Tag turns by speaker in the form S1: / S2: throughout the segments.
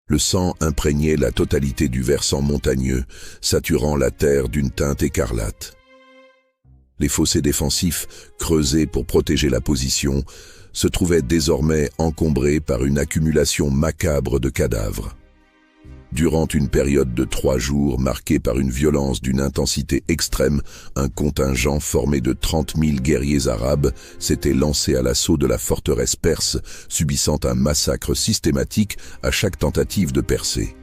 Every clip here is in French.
S1: Le sang imprégnait la totalité du versant montagneux, saturant la terre d'une teinte écarlate. Les fossés défensifs, creusés pour protéger la position, se trouvaient désormais encombrés par une accumulation macabre de cadavres. Durant une période de 3 jours marquée par une violence d'une intensité extrême, un contingent formé de 30 000 guerriers arabes s'était lancé à l'assaut de la forteresse perse, subissant un massacre systématique à chaque tentative de percer.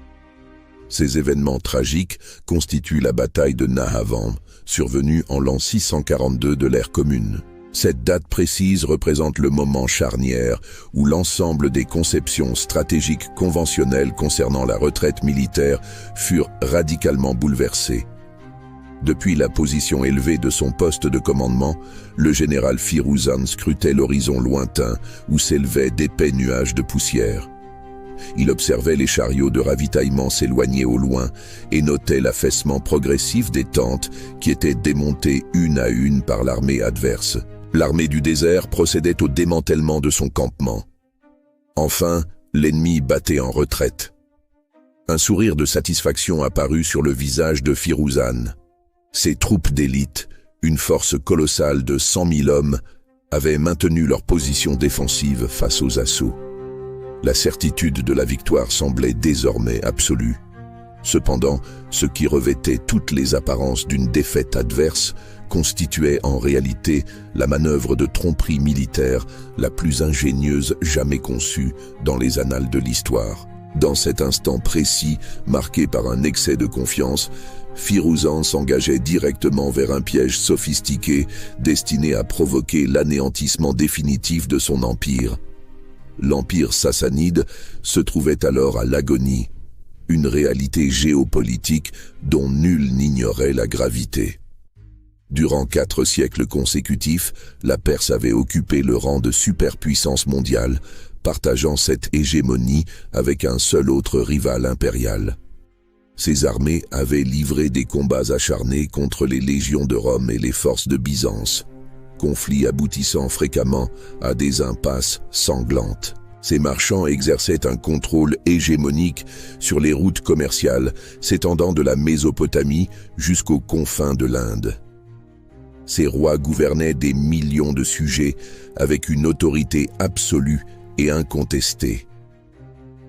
S1: Ces événements tragiques constituent la bataille de Nahavand, survenue en l'an 642 de l'ère commune. Cette date précise représente le moment charnière où l'ensemble des conceptions stratégiques conventionnelles concernant la retraite militaire furent radicalement bouleversées. Depuis la position élevée de son poste de commandement, le général Firuzan scrutait l'horizon lointain où s'élevaient d'épais nuages de poussière. Il observait les chariots de ravitaillement s'éloigner au loin et notait l'affaissement progressif des tentes qui étaient démontées une à une par l'armée adverse. L'armée du désert procédait au démantèlement de son campement. Enfin, l'ennemi battait en retraite. Un sourire de satisfaction apparut sur le visage de Firuzan. Ses troupes d'élite, une force colossale de 100 000 hommes, avaient maintenu leur position défensive face aux assauts. La certitude de la victoire semblait désormais absolue. Cependant, ce qui revêtait toutes les apparences d'une défaite adverse constituait en réalité la manœuvre de tromperie militaire la plus ingénieuse jamais conçue dans les annales de l'histoire. Dans cet instant précis, marqué par un excès de confiance, Firuzan s'engageait directement vers un piège sophistiqué destiné à provoquer l'anéantissement définitif de son empire. L'empire sassanide se trouvait alors à l'agonie, une réalité géopolitique dont nul n'ignorait la gravité. Durant 4 siècles consécutifs, la Perse avait occupé le rang de superpuissance mondiale, partageant cette hégémonie avec un seul autre rival impérial. Ses armées avaient livré des combats acharnés contre les légions de Rome et les forces de Byzance, conflits aboutissant fréquemment à des impasses sanglantes. Ces marchands exerçaient un contrôle hégémonique sur les routes commerciales s'étendant de la Mésopotamie jusqu'aux confins de l'Inde. Ces rois gouvernaient des millions de sujets avec une autorité absolue et incontestée.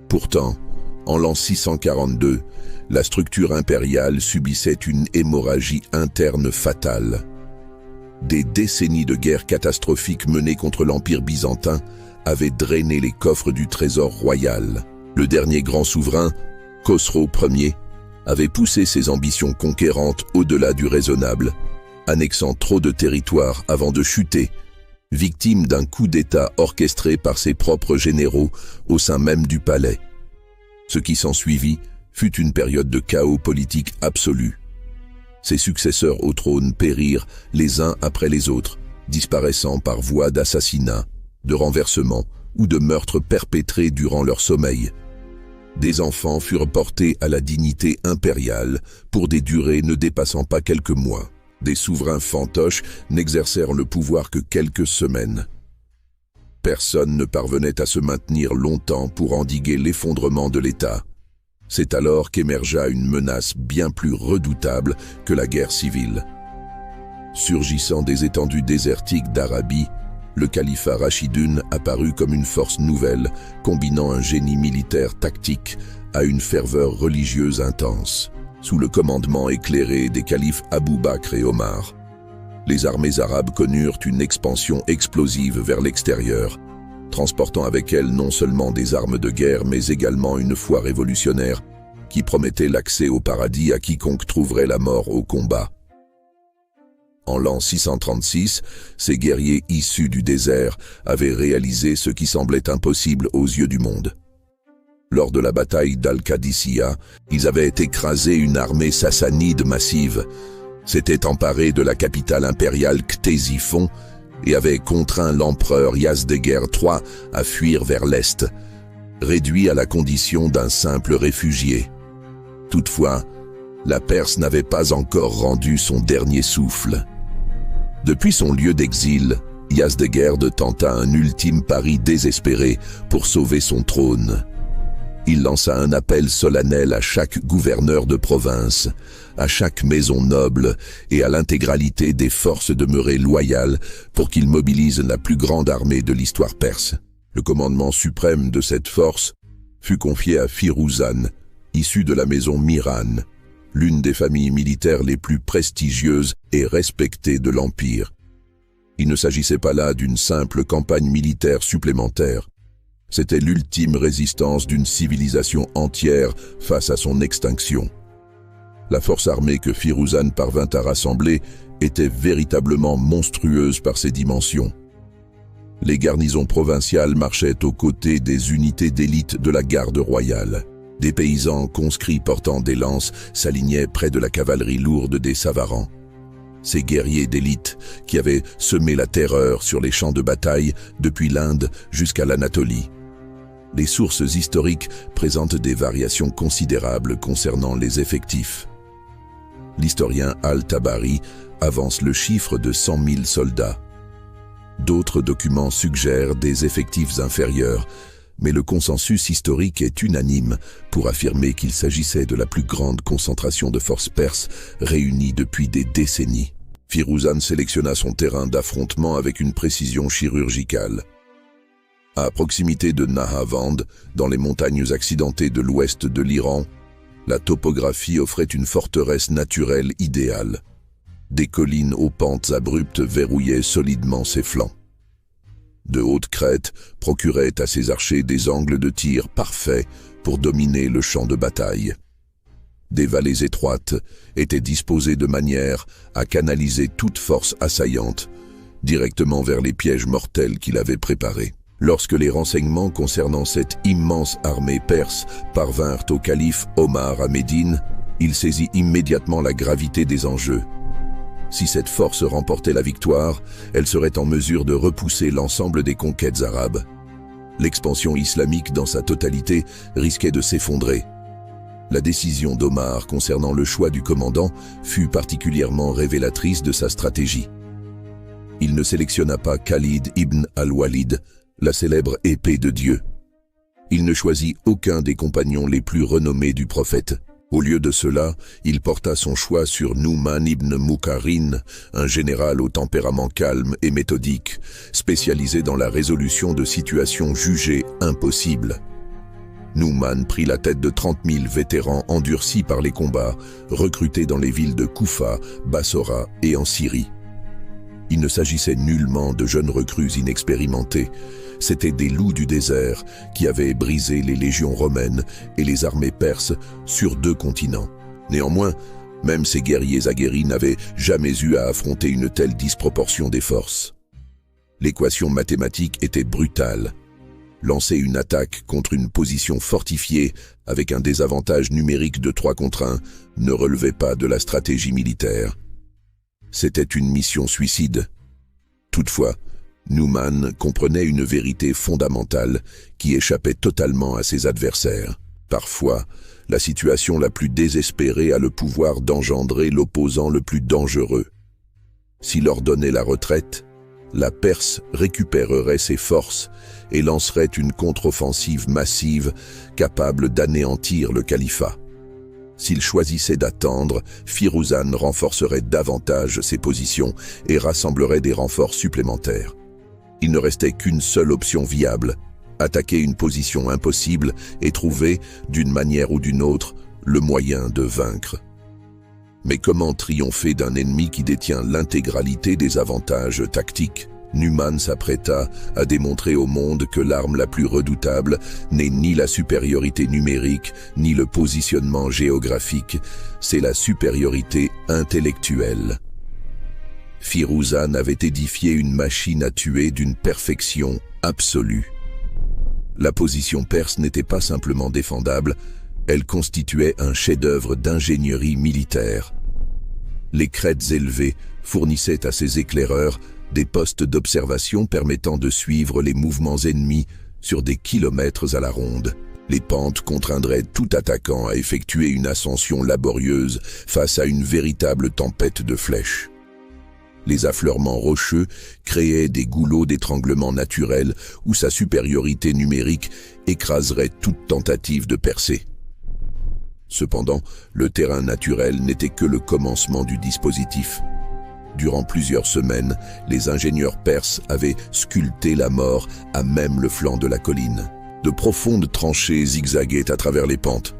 S1: Pourtant, en l'an 642, la structure impériale subissait une hémorragie interne fatale. Des décennies de guerres catastrophiques menées contre l'Empire byzantin avaient drainé les coffres du trésor royal. Le dernier grand souverain, Khosrow Ier, avait poussé ses ambitions conquérantes au-delà du raisonnable, annexant trop de territoires avant de chuter, victime d'un coup d'État orchestré par ses propres généraux au sein même du palais. Ce qui s'ensuivit fut une période de chaos politique absolu. Ses successeurs au trône périrent les uns après les autres, disparaissant par voie d'assassinat, de renversement ou de meurtre perpétrés durant leur sommeil. Des enfants furent portés à la dignité impériale pour des durées ne dépassant pas quelques mois. Des souverains fantoches n'exercèrent le pouvoir que quelques semaines. Personne ne parvenait à se maintenir longtemps pour endiguer l'effondrement de l'État. C'est alors qu'émergea une menace bien plus redoutable que la guerre civile. Surgissant des étendues désertiques d'Arabie, le califat Rachidun apparut comme une force nouvelle, combinant un génie militaire tactique à une ferveur religieuse intense. Sous le commandement éclairé des califes Abou Bakr et Omar, les armées arabes connurent une expansion explosive vers l'extérieur, transportant avec elles non seulement des armes de guerre mais également une foi révolutionnaire qui promettait l'accès au paradis à quiconque trouverait la mort au combat. En l'an 636, ces guerriers issus du désert avaient réalisé ce qui semblait impossible aux yeux du monde. Lors de la bataille d'Al-Qadisiyah, ils avaient écrasé une armée sassanide massive, s'étaient emparés de la capitale impériale Ctésiphon et avaient contraint l'empereur Yazdegerd III à fuir vers l'est, réduit à la condition d'un simple réfugié. Toutefois, la Perse n'avait pas encore rendu son dernier souffle. Depuis son lieu d'exil, Yazdegerd tenta un ultime pari désespéré pour sauver son trône. Il lança un appel solennel à chaque gouverneur de province, à chaque maison noble et à l'intégralité des forces demeurées loyales pour qu'ils mobilisent la plus grande armée de l'histoire perse. Le commandement suprême de cette force fut confié à Firuzan, issu de la maison Miran, l'une des familles militaires les plus prestigieuses et respectées de l'Empire. Il ne s'agissait pas là d'une simple campagne militaire supplémentaire. C'était l'ultime résistance d'une civilisation entière face à son extinction. La force armée que Firuzan parvint à rassembler était véritablement monstrueuse par ses dimensions. Les garnisons provinciales marchaient aux côtés des unités d'élite de la garde royale. Des paysans conscrits portant des lances s'alignaient près de la cavalerie lourde des Savarans. Ces guerriers d'élite qui avaient semé la terreur sur les champs de bataille depuis l'Inde jusqu'à l'Anatolie. Les sources historiques présentent des variations considérables concernant les effectifs. L'historien Al-Tabari avance le chiffre de 100 000 soldats. D'autres documents suggèrent des effectifs inférieurs, mais le consensus historique est unanime pour affirmer qu'il s'agissait de la plus grande concentration de forces perses réunies depuis des décennies. Firuzan sélectionna son terrain d'affrontement avec une précision chirurgicale. À proximité de Nahavand, dans les montagnes accidentées de l'ouest de l'Iran, la topographie offrait une forteresse naturelle idéale. Des collines aux pentes abruptes verrouillaient solidement ses flancs. De hautes crêtes procuraient à ses archers des angles de tir parfaits pour dominer le champ de bataille. Des vallées étroites étaient disposées de manière à canaliser toute force assaillante directement vers les pièges mortels qu'il avait préparés. Lorsque les renseignements concernant cette immense armée perse parvinrent au calife Omar à Médine, il saisit immédiatement la gravité des enjeux. Si cette force remportait la victoire, elle serait en mesure de repousser l'ensemble des conquêtes arabes. L'expansion islamique dans sa totalité risquait de s'effondrer. La décision d'Omar concernant le choix du commandant fut particulièrement révélatrice de sa stratégie. Il ne sélectionna pas Khalid ibn al-Walid, la célèbre épée de Dieu. Il ne choisit aucun des compagnons les plus renommés du prophète. Au lieu de cela, il porta son choix sur Nouman ibn Moukarin, un général au tempérament calme et méthodique, spécialisé dans la résolution de situations jugées impossibles. Nouman prit la tête de 30 000 vétérans endurcis par les combats, recrutés dans les villes de Koufa, Bassora et en Syrie. Il ne s'agissait nullement de jeunes recrues inexpérimentées, c'étaient des loups du désert qui avaient brisé les légions romaines et les armées perses sur 2 continents. Néanmoins, même ces guerriers aguerris n'avaient jamais eu à affronter une telle disproportion des forces. L'équation mathématique était brutale. Lancer une attaque contre une position fortifiée avec un désavantage numérique de 3 contre 1 ne relevait pas de la stratégie militaire. C'était une mission suicide. Toutefois, Nouman comprenait une vérité fondamentale qui échappait totalement à ses adversaires. Parfois, la situation la plus désespérée a le pouvoir d'engendrer l'opposant le plus dangereux. S'il ordonnait la retraite, la Perse récupérerait ses forces et lancerait une contre-offensive massive capable d'anéantir le califat. S'il choisissait d'attendre, Firuzan renforcerait davantage ses positions et rassemblerait des renforts supplémentaires. Il ne restait qu'une seule option viable, attaquer une position impossible et trouver, d'une manière ou d'une autre, le moyen de vaincre. Mais comment triompher d'un ennemi qui détient l'intégralité des avantages tactiques? Nouman s'apprêta à démontrer au monde que l'arme la plus redoutable n'est ni la supériorité numérique, ni le positionnement géographique, c'est la supériorité intellectuelle. Firuzan avait édifié une machine à tuer d'une perfection absolue. La position perse n'était pas simplement défendable, elle constituait un chef-d'œuvre d'ingénierie militaire. Les crêtes élevées fournissaient à ses éclaireurs des postes d'observation permettant de suivre les mouvements ennemis sur des kilomètres à la ronde. Les pentes contraindraient tout attaquant à effectuer une ascension laborieuse face à une véritable tempête de flèches. Les affleurements rocheux créaient des goulots d'étranglement naturels où sa supériorité numérique écraserait toute tentative de percée. Cependant, le terrain naturel n'était que le commencement du dispositif. Durant plusieurs semaines, les ingénieurs perses avaient sculpté la mort à même le flanc de la colline. De profondes tranchées zigzaguaient à travers les pentes.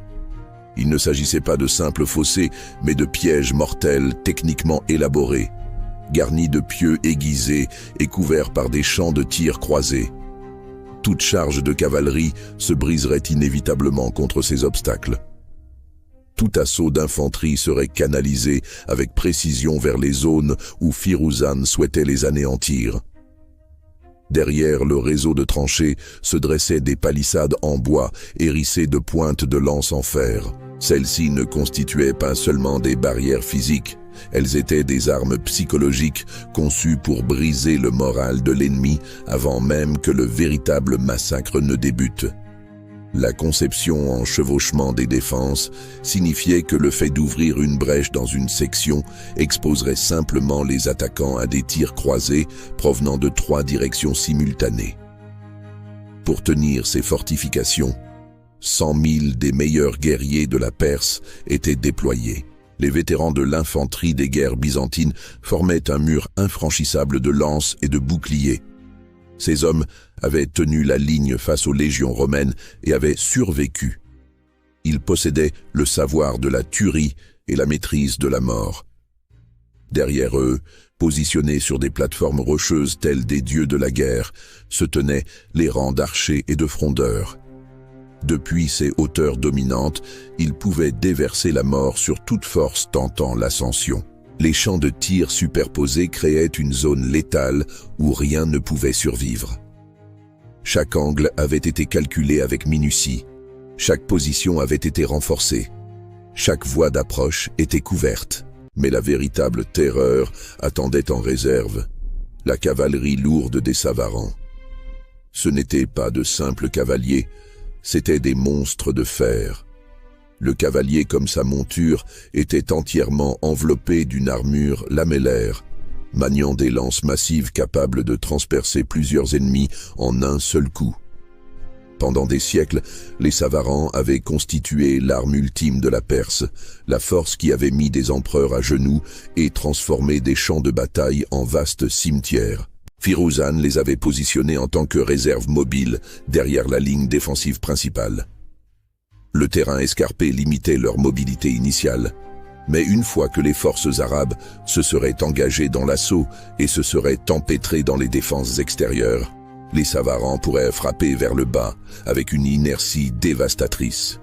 S1: Il ne s'agissait pas de simples fossés, mais de pièges mortels techniquement élaborés, garnis de pieux aiguisés et couverts par des champs de tir croisés. Toute charge de cavalerie se briserait inévitablement contre ces obstacles. Tout assaut d'infanterie serait canalisé avec précision vers les zones où Firuzan souhaitait les anéantir. Derrière le réseau de tranchées se dressaient des palissades en bois hérissées de pointes de lances en fer. Celles-ci ne constituaient pas seulement des barrières physiques, elles étaient des armes psychologiques conçues pour briser le moral de l'ennemi avant même que le véritable massacre ne débute. La conception en chevauchement des défenses signifiait que le fait d'ouvrir une brèche dans une section exposerait simplement les attaquants à des tirs croisés provenant de 3 directions simultanées. Pour tenir ces fortifications, 100 000 des meilleurs guerriers de la Perse étaient déployés. Les vétérans de l'infanterie des guerres byzantines formaient un mur infranchissable de lances et de boucliers. Ces hommes avaient tenu la ligne face aux légions romaines et avaient survécu. Ils possédaient le savoir de la tuerie et la maîtrise de la mort. Derrière eux, positionnés sur des plateformes rocheuses telles des dieux de la guerre, se tenaient les rangs d'archers et de frondeurs. Depuis ces hauteurs dominantes, ils pouvaient déverser la mort sur toute force tentant l'ascension. Les champs de tir superposés créaient une zone létale où rien ne pouvait survivre. Chaque angle avait été calculé avec minutie. Chaque position avait été renforcée. Chaque voie d'approche était couverte. Mais la véritable terreur attendait en réserve la cavalerie lourde des Savarans. Ce n'étaient pas de simples cavaliers, c'étaient des monstres de fer. Le cavalier comme sa monture était entièrement enveloppé d'une armure lamellaire, maniant des lances massives capables de transpercer plusieurs ennemis en un seul coup. Pendant des siècles, les Savarans avaient constitué l'arme ultime de la Perse, la force qui avait mis des empereurs à genoux et transformé des champs de bataille en vastes cimetières. Firuzan les avait positionnés en tant que réserve mobile derrière la ligne défensive principale. Le terrain escarpé limitait leur mobilité initiale, mais une fois que les forces arabes se seraient engagées dans l'assaut et se seraient empêtrées dans les défenses extérieures, les Savarans pourraient frapper vers le bas avec une inertie dévastatrice.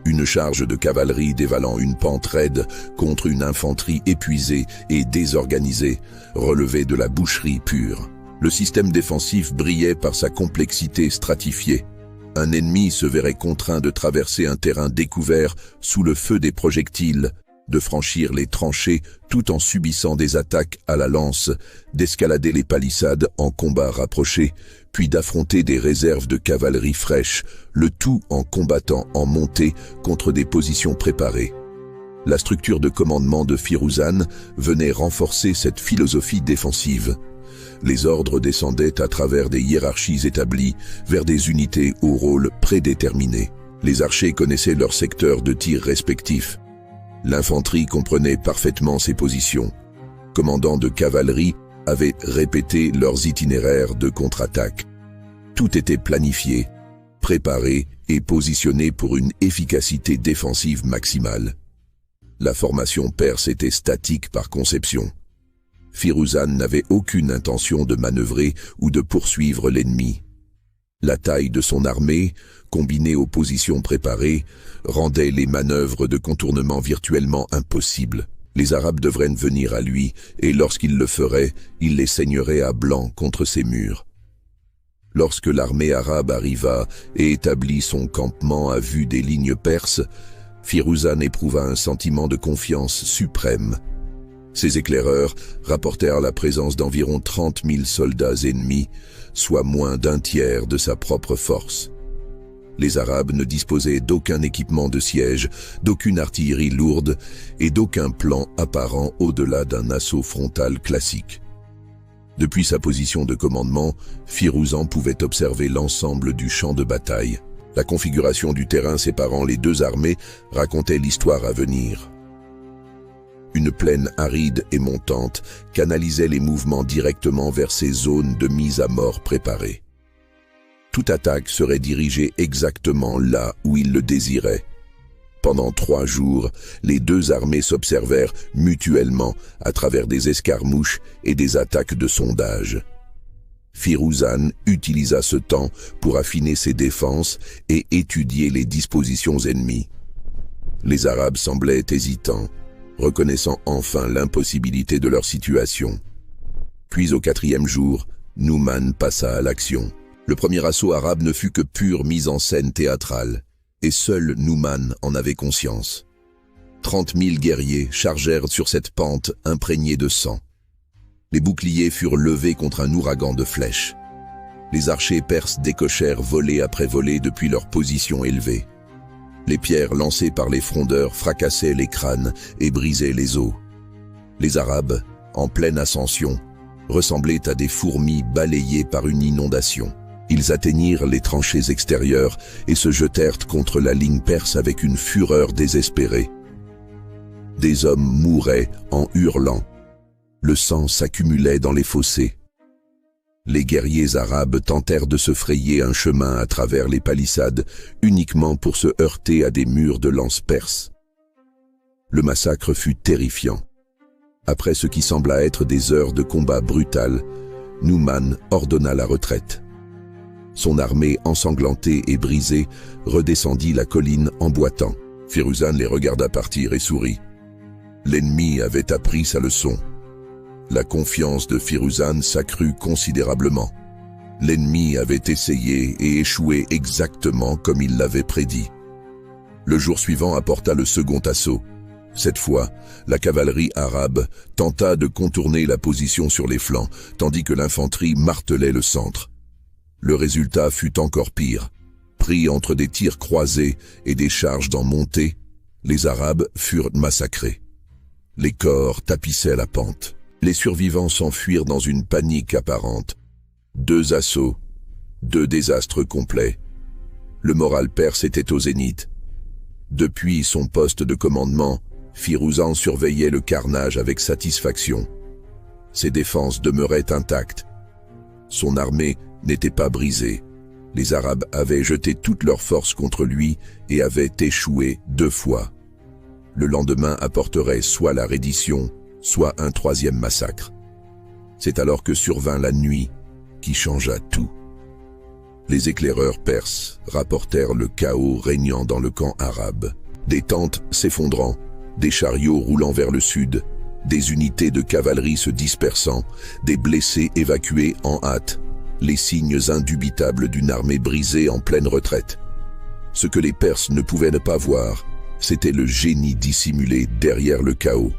S1: Une charge de cavalerie dévalant une pente raide contre une infanterie épuisée et désorganisée relevait de la boucherie pure. Le système défensif brillait par sa complexité stratifiée. Un ennemi se verrait contraint de traverser un terrain découvert sous le feu des projectiles, de franchir les tranchées tout en subissant des attaques à la lance, d'escalader les palissades en combat rapproché, puis d'affronter des réserves de cavalerie fraîche, le tout en combattant en montée contre des positions préparées. La structure de commandement de Firuzan venait renforcer cette philosophie défensive. Les ordres descendaient à travers des hiérarchies établies vers des unités au rôle prédéterminé. Les archers connaissaient leurs secteurs de tir respectifs. L'infanterie comprenait parfaitement ses positions. Commandants de cavalerie avaient répété leurs itinéraires de contre-attaque. Tout était planifié, préparé et positionné pour une efficacité défensive maximale. La formation perse était statique par conception. Firuzan n'avait aucune intention de manœuvrer ou de poursuivre l'ennemi. La taille de son armée, combinée aux positions préparées, rendait les manœuvres de contournement virtuellement impossibles. Les Arabes devraient venir à lui, et lorsqu'il le ferait, il les saignerait à blanc contre ses murs. Lorsque l'armée arabe arriva et établit son campement à vue des lignes perses, Firuzan éprouva un sentiment de confiance suprême. Ses éclaireurs rapportèrent la présence d'environ 30 000 soldats ennemis, soit moins d'un tiers de sa propre force. Les Arabes ne disposaient d'aucun équipement de siège, d'aucune artillerie lourde et d'aucun plan apparent au-delà d'un assaut frontal classique. Depuis sa position de commandement, Firuzan pouvait observer l'ensemble du champ de bataille. La configuration du terrain séparant les deux armées racontait l'histoire à venir. Une plaine aride et montante canalisait les mouvements directement vers ces zones de mise à mort préparées. Toute attaque serait dirigée exactement là où il le désirait. Pendant 3 jours, les deux armées s'observèrent mutuellement à travers des escarmouches et des attaques de sondage. Firuzan utilisa ce temps pour affiner ses défenses et étudier les dispositions ennemies. Les Arabes semblaient hésitants, reconnaissant enfin l'impossibilité de leur situation. Puis au 4e jour, Numan passa à l'action. Le premier assaut arabe ne fut que pure mise en scène théâtrale, et seul Numan en avait conscience. 30 000 guerriers chargèrent sur cette pente imprégnée de sang. Les boucliers furent levés contre un ouragan de flèches. Les archers perses décochèrent volée après volée depuis leur position élevée. Les pierres lancées par les frondeurs fracassaient les crânes et brisaient les os. Les Arabes, en pleine ascension, ressemblaient à des fourmis balayées par une inondation. Ils atteignirent les tranchées extérieures et se jetèrent contre la ligne perse avec une fureur désespérée. Des hommes mouraient en hurlant. Le sang s'accumulait dans les fossés. Les guerriers arabes tentèrent de se frayer un chemin à travers les palissades uniquement pour se heurter à des murs de lances perses. Le massacre fut terrifiant. Après ce qui sembla être des heures de combat brutal, Numan ordonna la retraite. Son armée ensanglantée et brisée redescendit la colline en boitant. Firuzan les regarda partir et sourit. L'ennemi avait appris sa leçon. La confiance de Firuzan s'accrut considérablement. L'ennemi avait essayé et échoué exactement comme il l'avait prédit. Le jour suivant apporta le second assaut. Cette fois, la cavalerie arabe tenta de contourner la position sur les flancs, tandis que l'infanterie martelait le centre. Le résultat fut encore pire. Pris entre des tirs croisés et des charges en montée, les Arabes furent massacrés. Les corps tapissaient la pente. Les survivants s'enfuirent dans une panique apparente. 2 assauts, 2 désastres complets. Le moral perse était au zénith. Depuis son poste de commandement, Firuzan surveillait le carnage avec satisfaction. Ses défenses demeuraient intactes. Son armée n'était pas brisée. Les Arabes avaient jeté toutes leurs forces contre lui et avaient échoué 2 fois. Le lendemain apporterait soit la reddition, soit un 3e massacre. C'est alors que survint la nuit qui changea tout. Les éclaireurs perses rapportèrent le chaos régnant dans le camp arabe. Des tentes s'effondrant, des chariots roulant vers le sud, des unités de cavalerie se dispersant, des blessés évacués en hâte, les signes indubitables d'une armée brisée en pleine retraite. Ce que les Perses ne pouvaient ne pas voir, c'était le génie dissimulé derrière le chaos.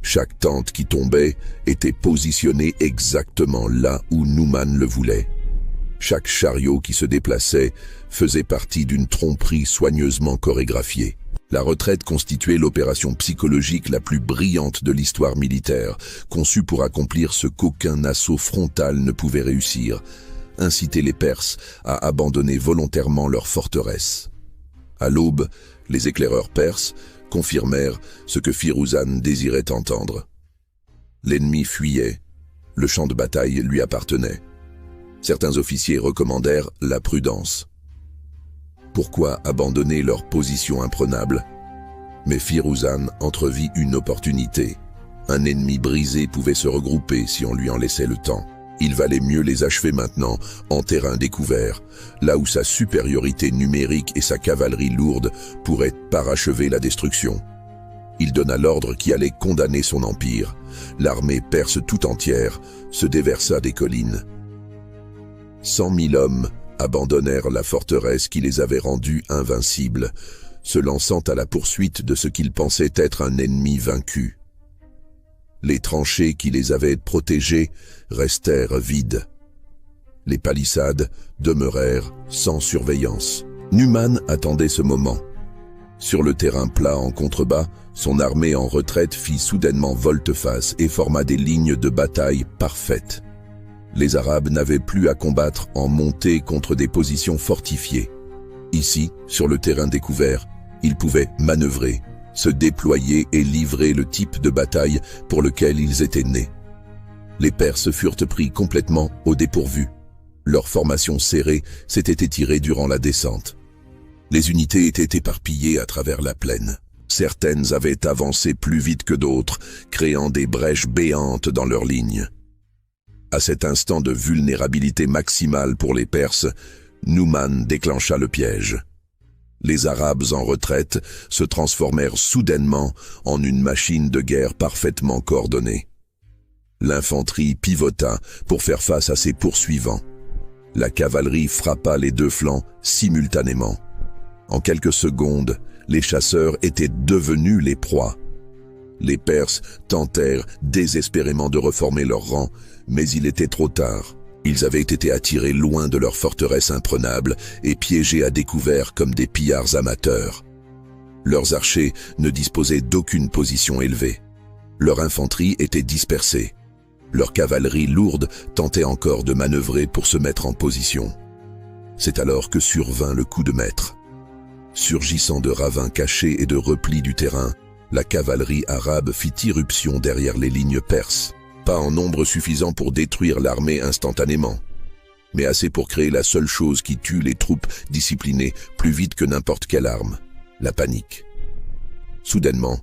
S1: Chaque tente qui tombait était positionnée exactement là où Numan le voulait. Chaque chariot qui se déplaçait faisait partie d'une tromperie soigneusement chorégraphiée. La retraite constituait l'opération psychologique la plus brillante de l'histoire militaire, conçue pour accomplir ce qu'aucun assaut frontal ne pouvait réussir, inciter les Perses à abandonner volontairement leur forteresse. À l'aube, les éclaireurs perses confirmèrent ce que Firuzan désirait entendre. L'ennemi fuyait, le champ de bataille lui appartenait. Certains officiers recommandèrent la prudence. Pourquoi abandonner leur position imprenable? Mais Firuzan entrevit une opportunité. Un ennemi brisé pouvait se regrouper si on lui en laissait le temps. Il valait mieux les achever maintenant, en terrain découvert, là où sa supériorité numérique et sa cavalerie lourde pourraient parachever la destruction. Il donna l'ordre qui allait condamner son empire. L'armée perse tout entière se déversa des collines. 100 000 hommes abandonnèrent la forteresse qui les avait rendus invincibles, se lançant à la poursuite de ce qu'ils pensaient être un ennemi vaincu. Les tranchées qui les avaient protégés restèrent vides. Les palissades demeurèrent sans surveillance. Numan attendait ce moment. Sur le terrain plat en contrebas, son armée en retraite fit soudainement volte-face et forma des lignes de bataille parfaites. Les Arabes n'avaient plus à combattre en montée contre des positions fortifiées. Ici, sur le terrain découvert, ils pouvaient manœuvrer, se déployer et livrer le type de bataille pour lequel ils étaient nés. Les Perses furent pris complètement au dépourvu. Leur formation serrée s'était étirée durant la descente. Les unités étaient éparpillées à travers la plaine. Certaines avaient avancé plus vite que d'autres, créant des brèches béantes dans leurs lignes. À cet instant de vulnérabilité maximale pour les Perses, Numan déclencha le piège. Les Arabes en retraite se transformèrent soudainement en une machine de guerre parfaitement coordonnée. L'infanterie pivota pour faire face à ses poursuivants. La cavalerie frappa les deux flancs simultanément. En quelques secondes, les chasseurs étaient devenus les proies. Les Perses tentèrent désespérément de reformer leurs rangs, mais il était trop tard. Ils avaient été attirés loin de leur forteresse imprenable et piégés à découvert comme des pillards amateurs. Leurs archers ne disposaient d'aucune position élevée. Leur infanterie était dispersée. Leur cavalerie lourde tentait encore de manœuvrer pour se mettre en position. C'est alors que survint le coup de maître. Surgissant de ravins cachés et de replis du terrain, la cavalerie arabe fit irruption derrière les lignes perses. Pas en nombre suffisant pour détruire l'armée instantanément, mais assez pour créer la seule chose qui tue les troupes disciplinées plus vite que n'importe quelle arme, la panique. Soudainement,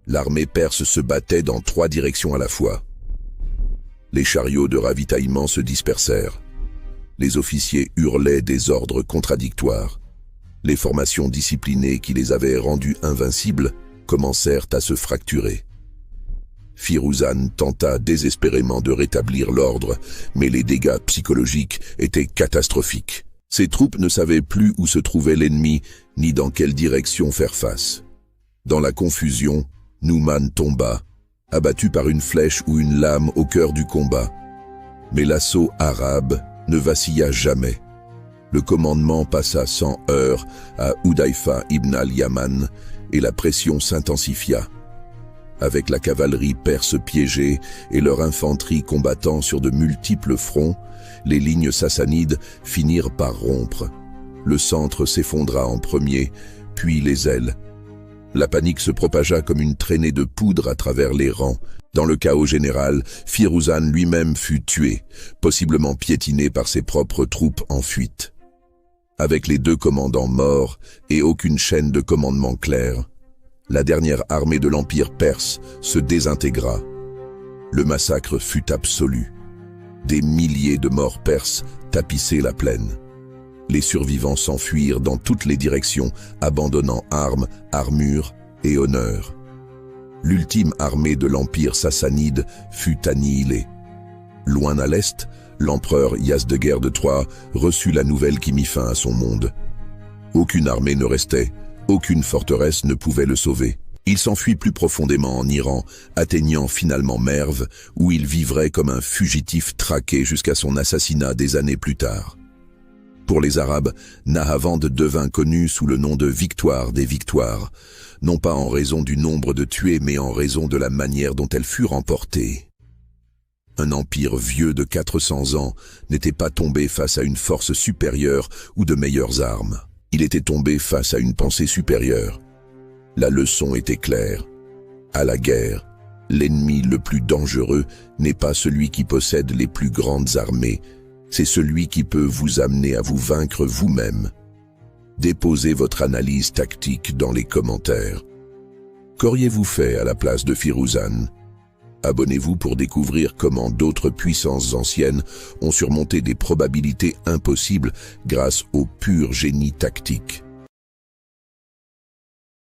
S1: l'armée perse se battait dans 3 directions à la fois. Les chariots de ravitaillement se dispersèrent. Les officiers hurlaient des ordres contradictoires. Les formations disciplinées qui les avaient rendus invincibles commencèrent à se fracturer. Firuzan tenta désespérément de rétablir l'ordre, mais les dégâts psychologiques étaient catastrophiques. Ses troupes ne savaient plus où se trouvait l'ennemi, ni dans quelle direction faire face. Dans la confusion, Numan tomba, abattu par une flèche ou une lame au cœur du combat. Mais l'assaut arabe ne vacilla jamais. Le commandement passa sans heurts à Hudayfa ibn al-Yaman et la pression s'intensifia. Avec la cavalerie perse piégée et leur infanterie combattant sur de multiples fronts, les lignes sassanides finirent par rompre. Le centre s'effondra en premier, puis les ailes. La panique se propagea comme une traînée de poudre à travers les rangs. Dans le chaos général, Firuzan lui-même fut tué, possiblement piétiné par ses propres troupes en fuite. Avec les 2 commandants morts et aucune chaîne de commandement claire, la dernière armée de l'Empire perse se désintégra. Le massacre fut absolu. Des milliers de morts perses tapissaient la plaine. Les survivants s'enfuirent dans toutes les directions, abandonnant armes, armures et honneur. L'ultime armée de l'Empire sassanide fut annihilée. Loin à l'est, l'empereur Yazdegerd III reçut la nouvelle qui mit fin à son monde. Aucune armée ne restait, aucune forteresse ne pouvait le sauver. Il s'enfuit plus profondément en Iran, atteignant finalement Merv, où il vivrait comme un fugitif traqué jusqu'à son assassinat des années plus tard. Pour les Arabes, Nahavand devint connu sous le nom de Victoire des Victoires, non pas en raison du nombre de tués, mais en raison de la manière dont elle fut remportée. Un empire vieux de 400 ans n'était pas tombé face à une force supérieure ou de meilleures armes. Il était tombé face à une pensée supérieure. La leçon était claire. À la guerre, l'ennemi le plus dangereux n'est pas celui qui possède les plus grandes armées, c'est celui qui peut vous amener à vous vaincre vous-même. Déposez votre analyse tactique dans les commentaires. Qu'auriez-vous fait à la place de Firuzan ? Abonnez-vous pour découvrir comment d'autres puissances anciennes ont surmonté des probabilités impossibles grâce au pur génie tactique.